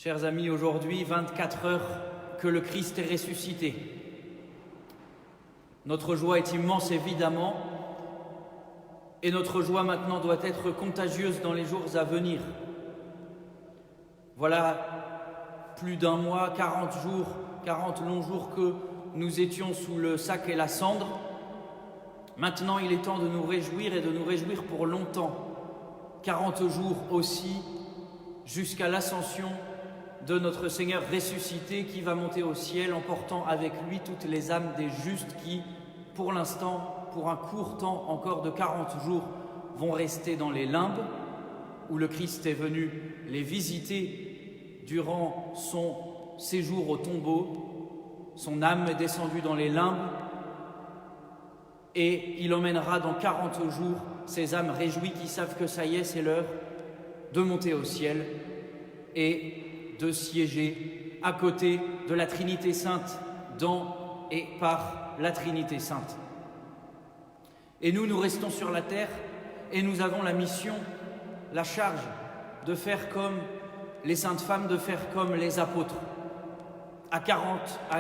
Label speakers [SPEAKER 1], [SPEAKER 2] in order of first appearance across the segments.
[SPEAKER 1] Chers amis, aujourd'hui, 24 heures que le Christ est ressuscité. Notre joie est immense, évidemment, et notre joie maintenant doit être contagieuse dans les jours à venir. Voilà plus d'un mois, 40 jours, 40 longs jours que nous étions sous le sac et la cendre. Maintenant, il est temps de nous réjouir et de nous réjouir pour longtemps. 40 jours aussi, jusqu'à l'ascension de notre Seigneur ressuscité qui va monter au ciel, emportant avec lui toutes les âmes des justes qui, pour l'instant, pour un court temps encore de 40 jours, vont rester dans les limbes, où le Christ est venu les visiter durant son séjour au tombeau. Son âme est descendue dans les limbes, et il emmènera dans 40 jours ces âmes réjouies qui savent que ça y est, c'est l'heure de monter au ciel et de siéger à côté de la Trinité Sainte, dans et par la Trinité Sainte. Et nous restons sur la terre et nous avons la mission, la charge de faire comme les saintes femmes, de faire comme les apôtres. À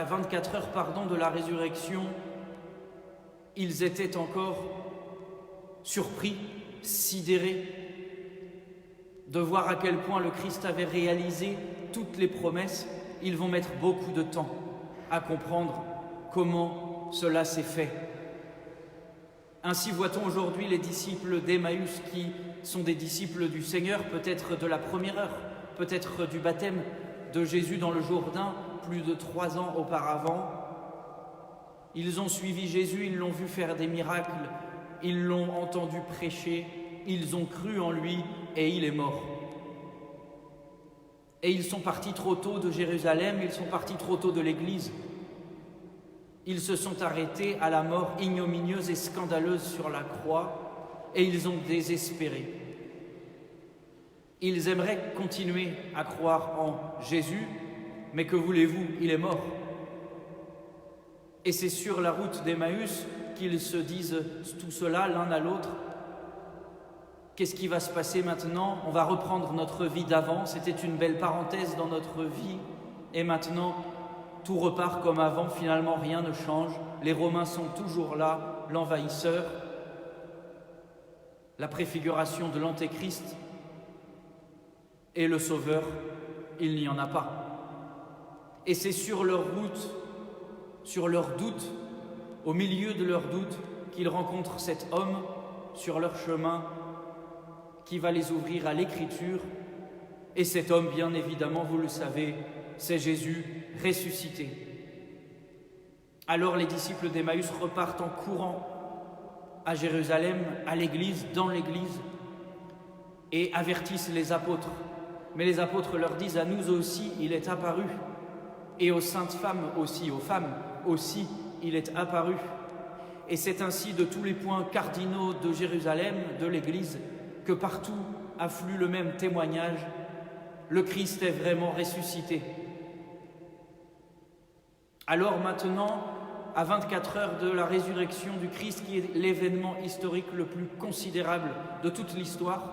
[SPEAKER 1] 24 heures de la résurrection, ils étaient encore surpris, sidérés, de voir à quel point le Christ avait réalisé toutes les promesses. Ils vont mettre beaucoup de temps à comprendre comment cela s'est fait. Ainsi voit-on aujourd'hui les disciples d'Emmaüs qui sont des disciples du Seigneur, peut-être de la première heure, peut-être du baptême de Jésus dans le Jourdain, plus de 3 ans auparavant. Ils ont suivi Jésus, ils l'ont vu faire des miracles, ils l'ont entendu prêcher, ils ont cru en lui et il est mort. Et ils sont partis trop tôt de Jérusalem, ils sont partis trop tôt de l'Église. Ils se sont arrêtés à la mort ignominieuse et scandaleuse sur la croix et ils ont désespéré. Ils aimeraient continuer à croire en Jésus, mais que voulez-vous, il est mort. Et c'est sur la route d'Emmaüs qu'ils se disent tout cela l'un à l'autre. Qu'est-ce qui va se passer maintenant? On va reprendre notre vie d'avant, c'était une belle parenthèse dans notre vie, et maintenant tout repart comme avant, finalement rien ne change, les Romains sont toujours là, l'envahisseur, la préfiguration de l'Antéchrist, et le Sauveur, il n'y en a pas. Et c'est sur leur route, sur leur doute, au milieu de leur doute, qu'ils rencontrent cet homme sur leur chemin qui va les ouvrir à l'écriture. Et cet homme, bien évidemment, vous le savez, c'est Jésus ressuscité. Alors les disciples d'Emmaüs repartent en courant à Jérusalem, à l'église, dans l'église, et avertissent les apôtres. Mais les apôtres leur disent: à nous aussi, il est apparu, et aux saintes femmes aussi, aux femmes aussi, il est apparu. Et c'est ainsi de tous les points cardinaux de Jérusalem, de l'église, que partout afflue le même témoignage: le Christ est vraiment ressuscité. Alors maintenant, à 24 heures de la résurrection du Christ, qui est l'événement historique le plus considérable de toute l'histoire,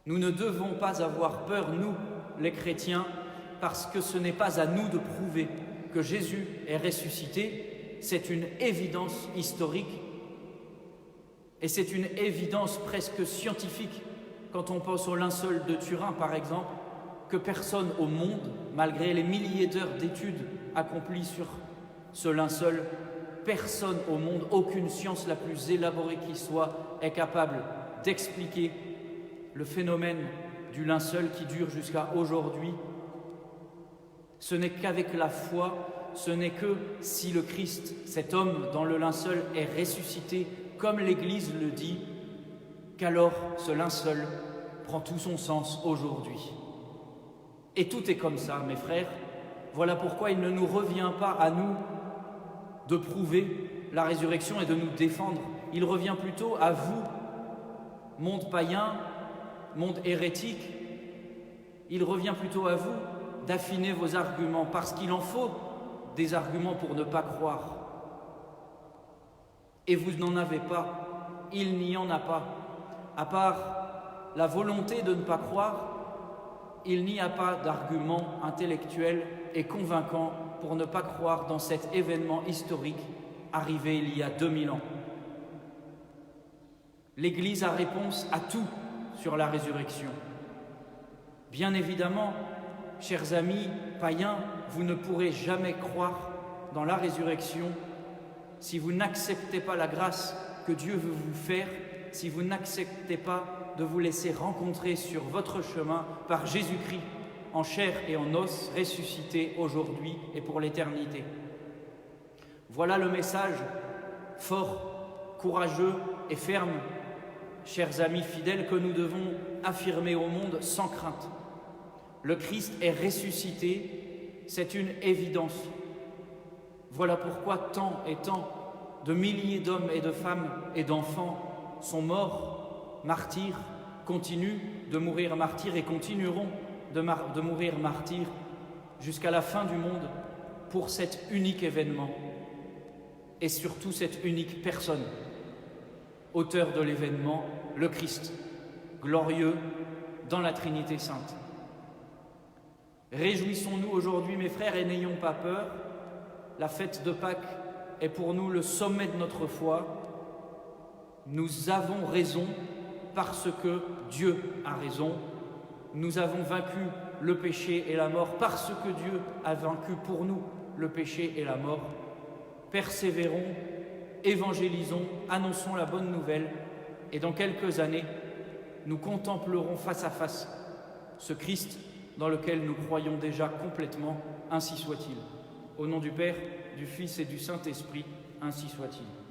[SPEAKER 1] nous ne devons pas avoir peur, nous, les chrétiens, parce que ce n'est pas à nous de prouver que Jésus est ressuscité, c'est une évidence historique. Et c'est une évidence presque scientifique, quand on pense au linceul de Turin par exemple, que personne au monde, malgré les milliers d'heures d'études accomplies sur ce linceul, personne au monde, aucune science la plus élaborée qui soit, est capable d'expliquer le phénomène du linceul qui dure jusqu'à aujourd'hui. Ce n'est qu'avec la foi, ce n'est que si le Christ, cet homme dans le linceul, est ressuscité, comme l'Église le dit, qu'alors ce linceul prend tout son sens aujourd'hui. Et tout est comme ça, mes frères. Voilà pourquoi il ne nous revient pas à nous de prouver la résurrection et de nous défendre. Il revient plutôt à vous, monde païen, monde hérétique. Il revient plutôt à vous d'affiner vos arguments, parce qu'il en faut des arguments pour ne pas croire. Et vous n'en avez pas, il n'y en a pas, à part la volonté de ne pas croire il n'y a pas d'argument intellectuel et convaincant pour ne pas croire dans cet événement historique arrivé il y a 2000 ans. L'Église a réponse à tout sur la résurrection. Bien évidemment, chers amis païens, vous ne pourrez jamais croire dans la résurrection si vous n'acceptez pas la grâce que Dieu veut vous faire, si vous n'acceptez pas de vous laisser rencontrer sur votre chemin par Jésus-Christ, en chair et en os, ressuscité aujourd'hui et pour l'éternité. Voilà le message fort, courageux et ferme, chers amis fidèles, que nous devons affirmer au monde sans crainte. Le Christ est ressuscité, c'est une évidence. Voilà pourquoi tant et tant de milliers d'hommes et de femmes et d'enfants sont morts, martyrs, continuent de mourir martyrs et continueront de mourir martyrs jusqu'à la fin du monde pour cet unique événement et surtout cette unique personne, auteur de l'événement, le Christ, glorieux dans la Trinité sainte. Réjouissons-nous aujourd'hui, mes frères, et n'ayons pas peur. La fête de Pâques est pour nous le sommet de notre foi. Nous avons raison parce que Dieu a raison. Nous avons vaincu le péché et la mort parce que Dieu a vaincu pour nous le péché et la mort. Persévérons, évangélisons, annonçons la bonne nouvelle et dans quelques années, nous contemplerons face à face ce Christ dans lequel nous croyons déjà complètement, ainsi soit-il. Au nom du Père, du Fils et du Saint-Esprit, ainsi soit-il.